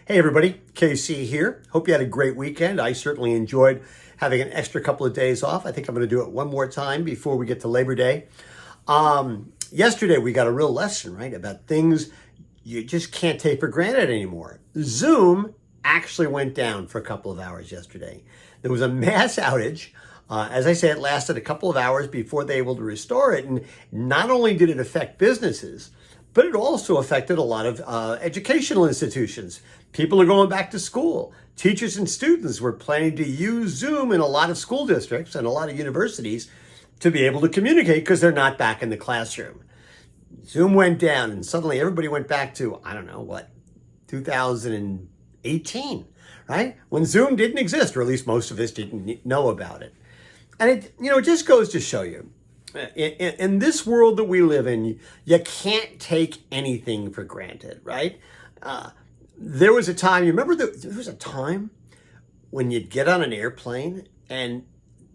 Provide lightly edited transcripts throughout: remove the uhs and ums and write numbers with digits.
Hey everybody, KC here. Hope you had a great weekend. I certainly enjoyed having an extra couple of days off. I think I'm going to do it one more time before we get to Labor Day. Yesterday we got a real lesson, right, about things you just can't take for granted anymore. Zoom actually went down for a couple of hours yesterday. There was a mass outage. As I say, it lasted a couple of hours before they were able to restore it. And not only did it affect businesses, but it also affected a lot of educational institutions. People are going back to school. Teachers and students were planning to use Zoom in a lot of school districts and a lot of universities to be able to communicate because they're not back in the classroom. Zoom went down and suddenly everybody went back to, 2018, right? When Zoom didn't exist, or at least most of us didn't know about it. And it just goes to show you, in this world that we live in, you can't take anything for granted, right? There was a time, you remember there was a time when you'd get on an airplane and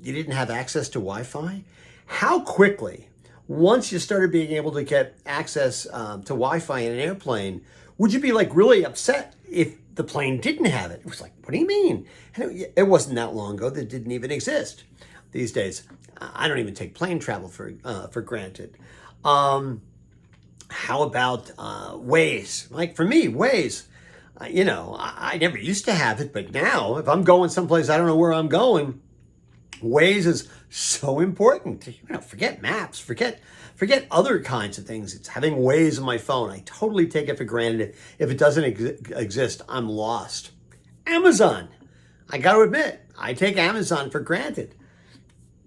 you didn't have access to Wi-Fi? How quickly, once you started being able to get access to Wi-Fi in an airplane, would you be like really upset if the plane didn't have it? It was like, what do you mean? And it wasn't that long ago that it didn't even exist. These days, I don't even take plane travel for granted. How about Waze? Like for me, Waze, I never used to have it, but now if I'm going someplace I don't know where I'm going, Waze is so important. Forget maps, forget other kinds of things. It's having Waze on my phone. I totally take it for granted. If it doesn't exist, I'm lost. Amazon. I got to admit, I take Amazon for granted.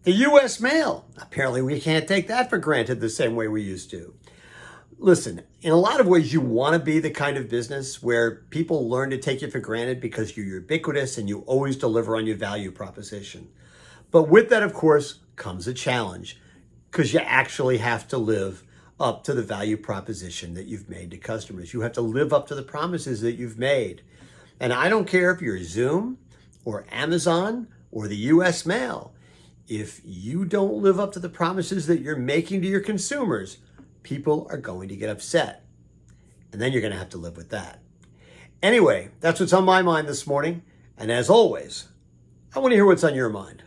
The U.S. mail. Apparently we can't take that for granted the same way we used to. Listen, in a lot of ways, you want to be the kind of business where people learn to take you for granted because you're ubiquitous and you always deliver on your value proposition. But with that, of course, comes a challenge because you actually have to live up to the value proposition that you've made to customers. You have to live up to the promises that you've made. And I don't care if you're Zoom or Amazon or the U.S. mail. If you don't live up to the promises that you're making to your consumers, people are going to get upset. And then you're going to have to live with that. Anyway, that's what's on my mind this morning. And as always, I want to hear what's on your mind.